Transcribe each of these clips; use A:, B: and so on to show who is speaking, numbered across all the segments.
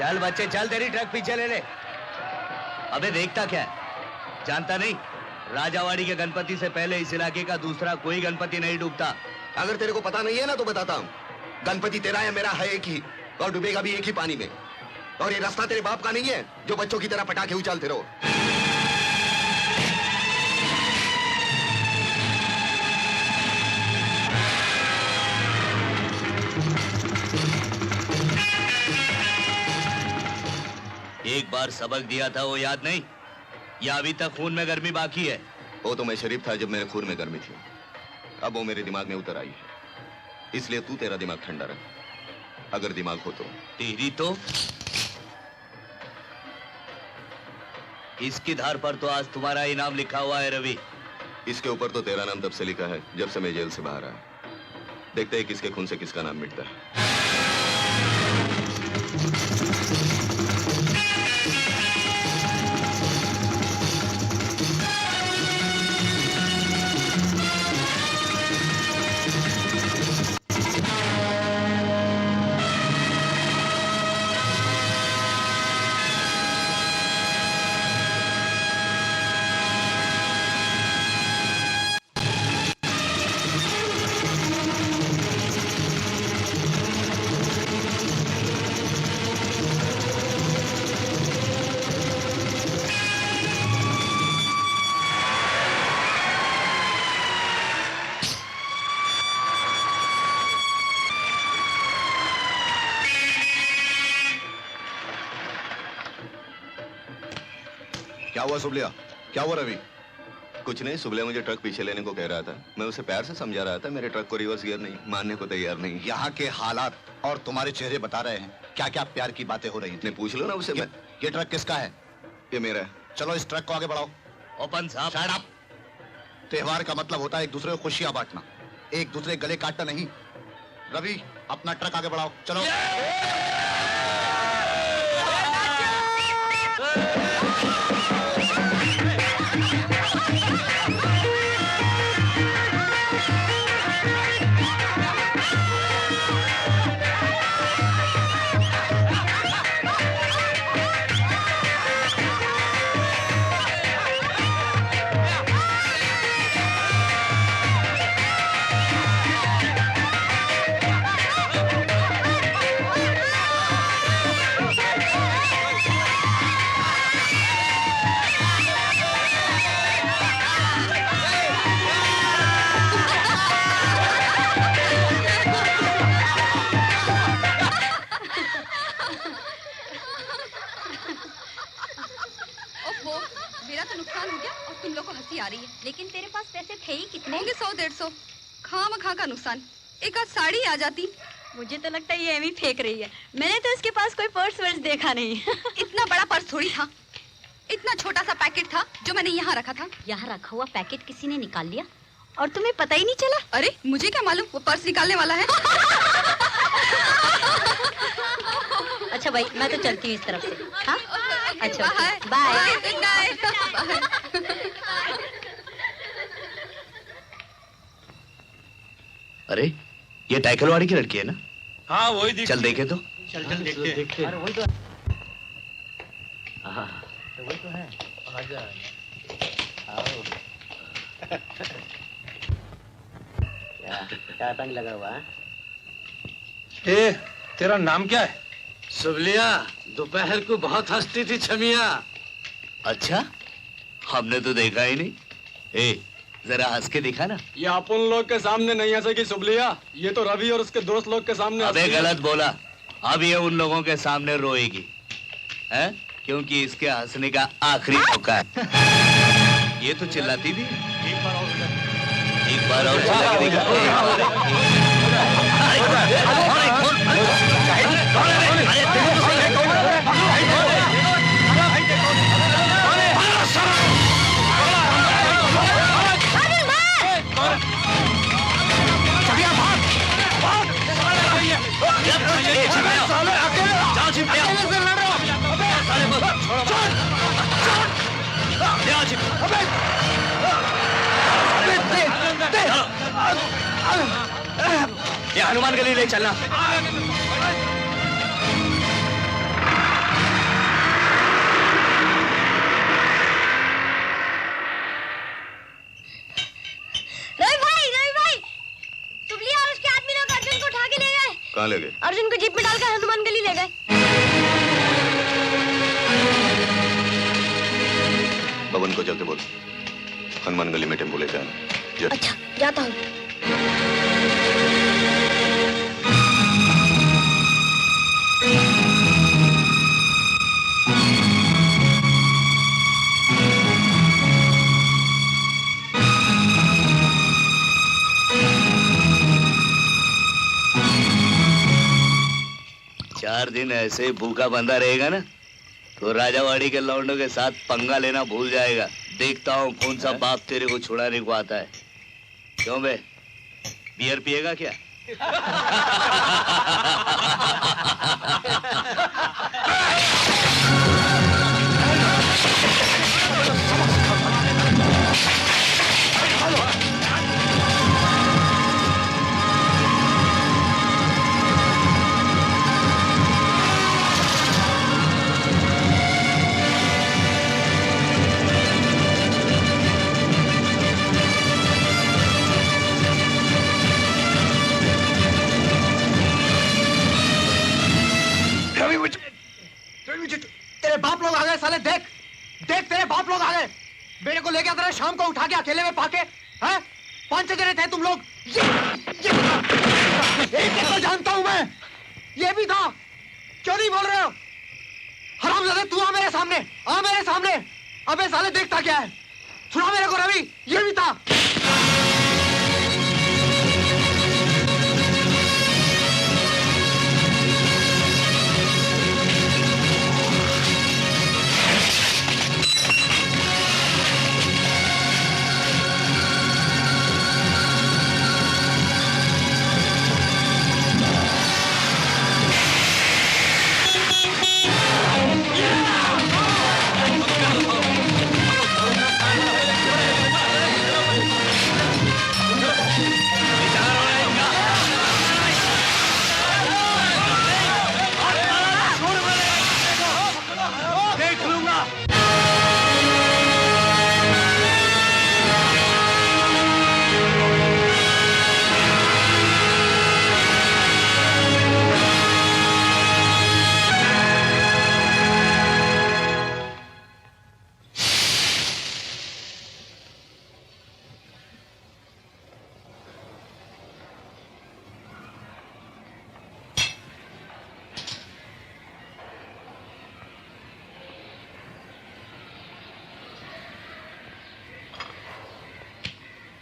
A: चल बच्चे चल, तेरी ट्रक पीछे ले ले। अबे देखता क्या है, जानता नहीं राजावाड़ी के गणपति से पहले इस इलाके का दूसरा कोई गणपति नहीं डूबता।
B: अगर तेरे को पता नहीं है ना तो बताता हूँ। गणपति तेरा या मेरा है एक ही, और डूबेगा भी एक ही पानी में। और ये रास्ता तेरे बाप का नहीं है जो बच्चों की तरह पटाखे उछालते रहो।
A: एक बार सबक दिया था वो याद नहीं, या अभी तक खून में गर्मी बाकी है?
B: वो तो मैं शरीफ था जब मेरे खून में गर्मी थी, अब वो मेरे दिमाग में उतर आई है। इसलिए तू तेरा दिमाग ठंडा रख, अगर दिमाग हो तो।
A: तेरी तो इसकी धार पर तो आज तुम्हारा इनाम लिखा हुआ है रवि।
B: इसके ऊपर तो तेरा नाम तब से लिखा है जब से मैं जेल से बाहर आया। देखते हैं किसके खून से किसका नाम मिटता है।
C: क्या हुआ सुबलिया? क्या हुआ रवि?
B: कुछ नहीं, सुबह मुझे ट्रक पीछे लेने को कह रहा था। मैं उसे प्यार से समझा रहा था, मेरे ट्रक को रिवर्स गियर नहीं मानने को तैयार नहीं।
C: यहाँ के हालात और तुम्हारे चेहरे बता रहे हैं क्या क्या प्यार की बातें हो रही थी।
B: पूछ लो ना उसे।
C: ये ट्रक किसका है?
B: ये मेरा है।
C: चलो इस ट्रक को आगे बढ़ाओ।
A: ओपन साहब।
C: Shut up. त्योहार का मतलब होता है एक दूसरे को खुशियां बांटना, एक दूसरे गले काटना नहीं। रवि अपना ट्रक आगे बढ़ाओ, चलो।
D: लेकिन तेरे पास पैसे थे ही कितने?
E: होंगे 100-150। खामखा का नुकसान। एक आध साड़ी आ जाती।
D: मुझे तो लगता है ये एमी फेंक रही है। मैंने तो इसके पास कोई पर्स वर्स देखा नहीं।
E: इतना बड़ा पर्स थोड़ी था, इतना छोटा सा पैकेट था जो मैंने यहाँ रखा था।
D: यहाँ रखा हुआ पैकेट किसी ने निकाल लिया और तुम्हें पता ही नहीं चला?
E: अरे मुझे क्या मालूम वो पर्स निकालने वाला है।
D: अच्छा भाई मैं तो चलती हूँ इस तरफ से। हाँ? अच्छा
E: बाय।
A: अरे ये टाइकलवाड़ी की लड़की है ना?
F: हाँ वही।
A: चल देखे तो।
F: चल देखते।
A: अरे वही तो। हाँ
F: वही तो है। आजा। आओ।
G: क्या तंग लगा हुआ है?
F: ए, तेरा नाम क्या है?
G: सुबलिया, दोपहर को बहुत हंसती थी छमिया।
A: अच्छा, हमने तो देखा ही नहीं। ए, जरा हंस के दिखा ना।
F: ये अपन लोग के सामने नहीं हंसेगी सुबलिया, ये तो रवि और उसके दोस्त लोग के सामने।
A: अबे गलत बोला, अब ये उन लोगों के सामने रोएगी, हैं? क्योंकि इसके हंसने का आखिरी मौका है। ये तो चिल्लाती भी है। एक बार और चिल्ला के दिखा। ये हनुमान गली ले चलना।
B: कहाँ ले गए?
D: अर्जुन को जीप में डालकर हनुमान गली ले गए।
B: बबन को जाके बोल हनुमान गली में टेम्पो लेके आना। जा।
D: अच्छा, जाता हूँ।
A: चार दिन ऐसे भूखा बंधा रहेगा ना तो राजावाड़ी के लौंडों के साथ पंगा लेना भूल जाएगा। देखता हूँ कौन सा बाप तेरे को छुड़ाने को आता है। क्यों बे, बियर पिएगा क्या?
H: तेरे बाप लोग आ गए साले। देख देख तेरे बाप लोग आ गए। बेटे को लेके तेरा शाम को उठा के अकेले में पाके हैं? 5-6 जने थे तुम लोग। एक तो जानता हूं मैं, ये भी था। क्यों नहीं बोल रहे हो? हरामजादे, तू आ मेरे सामने, आ मेरे सामने। अबे साले देखता क्या है? सुना मेरे को रवि, ये भी था।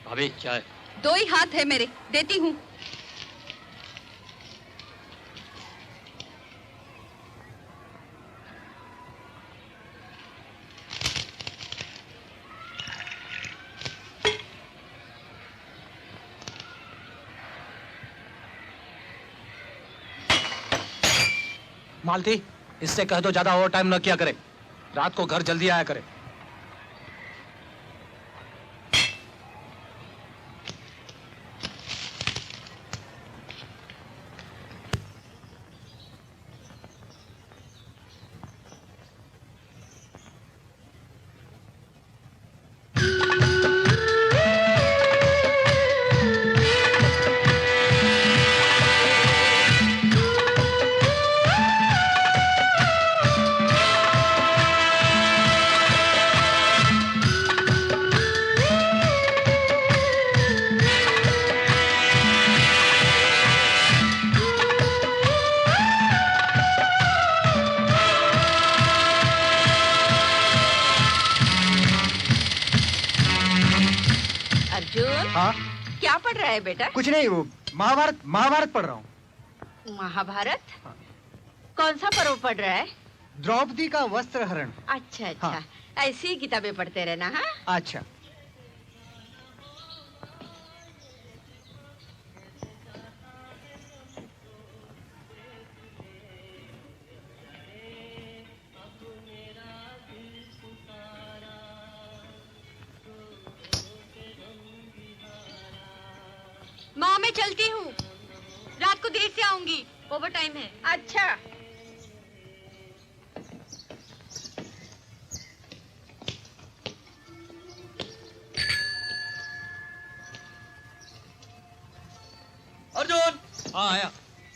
F: भाभी चाय।
E: 2 ही हाथ है मेरे, देती हूँ।
H: मालती, इससे कह दो ज्यादा ओवर टाइम न किया करे। रात को घर जल्दी आया करे। हाँ?
D: क्या पढ़ रहा है बेटा?
H: कुछ नहीं, वो महाभारत पढ़ रहा हूँ।
D: महाभारत? कौन सा पर्व पढ़ रहा है?
H: द्रौपदी का वस्त्र हरण।
D: अच्छा अच्छा,
H: हाँ।
D: ऐसी ही किताबें पढ़ते रहना। हाँ,
H: अच्छा।
E: माँ मैं चलती हूँ, रात को देर से आऊंगी, ओवर टाइम है।
D: अच्छा।
F: अर्जुन! हाँ आया।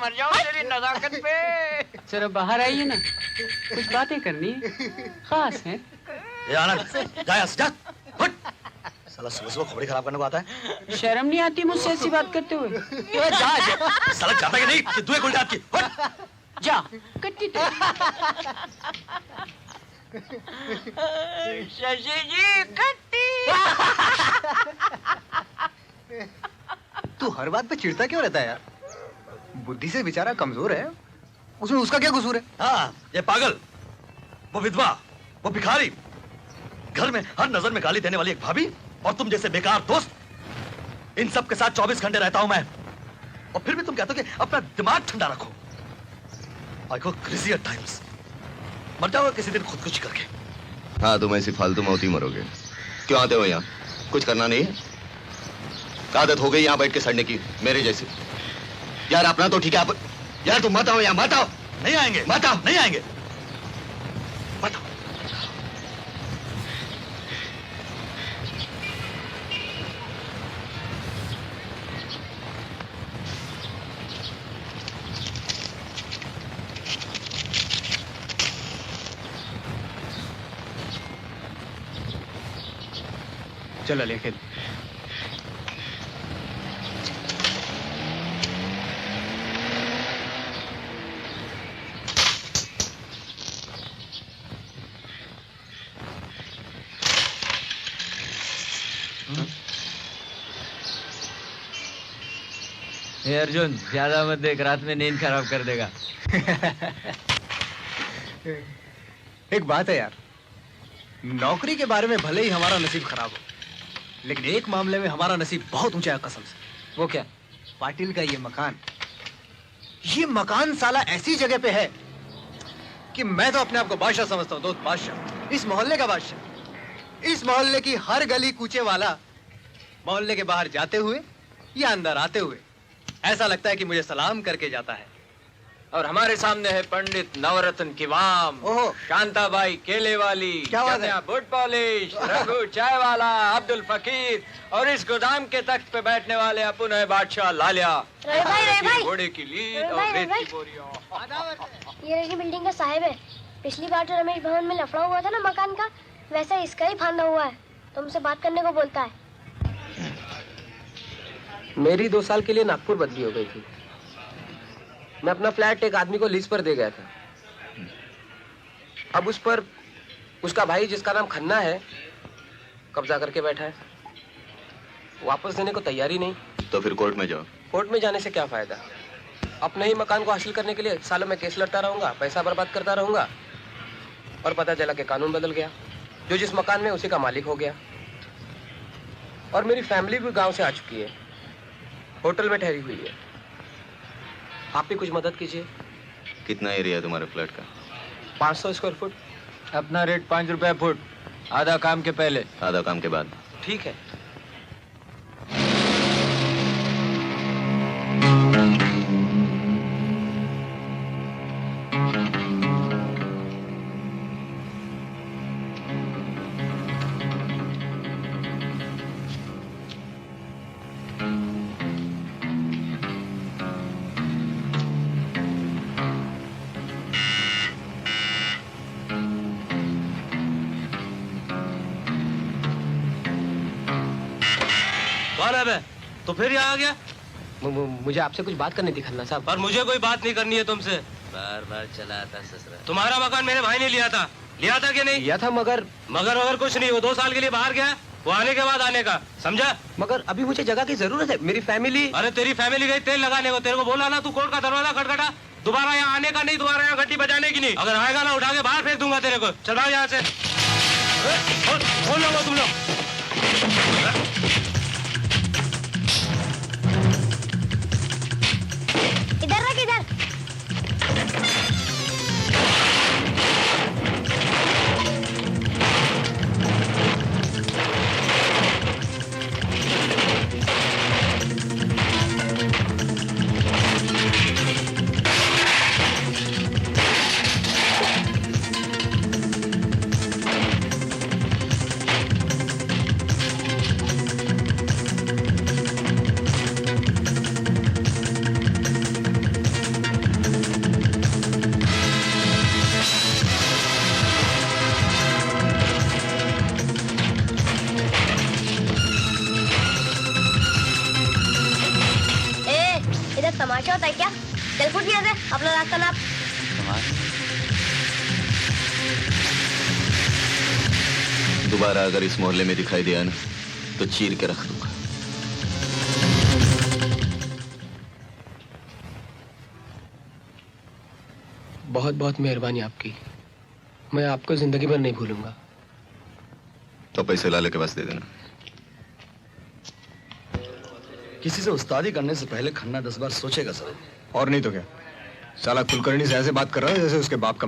I: मर जाओ तेरी नजाकत पे। जरा बाहर आइए ना, कुछ बातें करनी है, खास है।
J: ये आनंद, जा यहाँ से, जा, हट। साला सुबह सुबह खोपड़ी खराब करने को आता है।
I: शर्म नहीं आती मुझसे ऐसी बात करते हुए?
J: जा, जा। साला जाता कि नहीं? कि दुए गुलदार की, हट।
I: जा, कट्टी तो। शशि जी, कट्टी।
K: तू हर बात पे चिढ़ता क्यों रहता है यार? बुद्धि से बेचारा कमजोर है, उसमें उसका क्या कसूर है?
J: हाँ, ये पागल, वो विधवा, वो भिखारी, घर में हर नजर में गाली देने वाली एक भाभी, और तुम जैसे बेकार दोस्त, इन सब के साथ 24 घंटे रहता हूं मैं, और फिर भी तुम कहते हो कि अपना दिमाग ठंडा रखो। I go crazy at times. मर जाओगे किसी दिन खुदकुशी करके।
B: हाँ, तुम ऐसी फालतू मौत ही मरोगे। क्यों आते हो यहाँ? कुछ करना नहीं है? आदत हो गई यहाँ बैठ के सड़ने की, मेरे जैसे। यार अपना तो ठीक है, आप यार तुम मत आओ यहाँ, मत आओ।
J: नहीं आएंगे,
B: मत आओ,
J: नहीं आएंगे, मत आओ।
K: चल ले खेल।
L: हे अर्जुन, ज्यादा मत देख, रात में नींद खराब कर देगा।
K: एक बात है यार, नौकरी के बारे में भले ही हमारा नसीब खराब हो, लेकिन एक मामले में हमारा नसीब बहुत ऊंचा है कसम से।
I: वो क्या?
K: पाटिल का ये मकान साला ऐसी जगह पे है कि मैं तो अपने आप को बादशाह समझता हूँ, दोस्त बादशाह, इस मोहल्ले का बादशाह। इस मोहल्ले की हर गली कूचे वाला मोहल्ले के बाहर जाते हुए या अंदर आते हुए ऐसा लगता है कि मुझे सलाम करके जाता है।
I: और हमारे सामने है पंडित नवरत्न की वाम,
K: ओहो,
I: शांताबाई केले वाली,
K: क्या बात है?
I: बुट पॉलिश, रघु चाय वाला, अब्दुल फकीर, और इस गोदाम के तख्त पे बैठने वाले अपन है बादशाह लालिया। घोड़े की लीद और रेत की बोरियां।
M: ये रही बिल्डिंग का साहिब है। पिछली बार जो रमेश भवन में लफड़ा हुआ था ना मकान का, वैसा इसका ही फांदा हुआ है। तुमसे बात करने को बोलता है।
I: मेरी 2 साल के लिए नागपुर बदली हो गई थी। मैं अपना फ्लैट एक आदमी को लीज पर दे गया था। अब उस पर उसका भाई, जिसका नाम खन्ना है, कब्जा करके बैठा है। वापस देने को तैयारी नहीं।
B: तो फिर कोर्ट में जाओ।
I: कोर्ट में जाने से क्या फायदा? अपने ही मकान को हासिल करने के लिए सालों में केस लड़ता रहूंगा, पैसा बर्बाद करता रहूंगा, और पता चला कि कानून बदल गया। जो जिस मकान में उसी का मालिक हो गया। और मेरी फैमिली भी गांव से आ चुकी है, होटल में ठहरी हुई है। आप भी कुछ मदद कीजिए।
B: कितना एरिया है तुम्हारे फ्लैट का?
I: 500 स्क्वायर फुट।
L: अपना रेट 5 रुपए फुट, आधा काम के पहले,
B: आधा काम के बाद।
I: ठीक है।
G: तो फिर यहाँ आ गया?
I: मुझे आपसे कुछ बात करनी थी खन्ना साहब।
G: पर मुझे कोई बात नहीं करनी है तुमसे।
L: बार बार चला आता ससुरा।
G: तुम्हारा मकान मेरे भाई ने लिया था कि नहीं?
I: लिया था, मगर
G: वगर कुछ नहीं। वो 2 साल के लिए बाहर गया, वो आने के बाद आने का, समझा?
I: मगर अभी मुझे जगह की जरूरत है। मेरी फैमिली।
G: अरे तेरी फैमिली गई तेल लगाने को। तेरे को बोला ना, तू कोर्ट का दरवाजा खटखटा। दोबारा यहाँ आने का नहीं, दोबारा यहाँ घंटी बजाने की नहीं। अगर आएगा ना, उठा के बाहर फेंक दूंगा तेरे को। चल यहाँ से। खोल लो तुम लोग।
M: इधर रख, इधर। अपना रास्ता नाप।
B: दोबारा अगर इस मोहल्ले में दिखाई दिया ना तो चीर के रख दूंगा।
I: बहुत बहुत मेहरबानी आपकी। मैं आपको जिंदगी भर नहीं भूलूंगा।
B: तो पैसे लाले के पास दे देना।
J: किसी से उस्तादी करने से पहले खन्ना 10 बार सोचेगा सर।
K: और नहीं तो क्या, साला कुलकर्णी से ऐसे बात कर रहा है जैसे उसके बाप का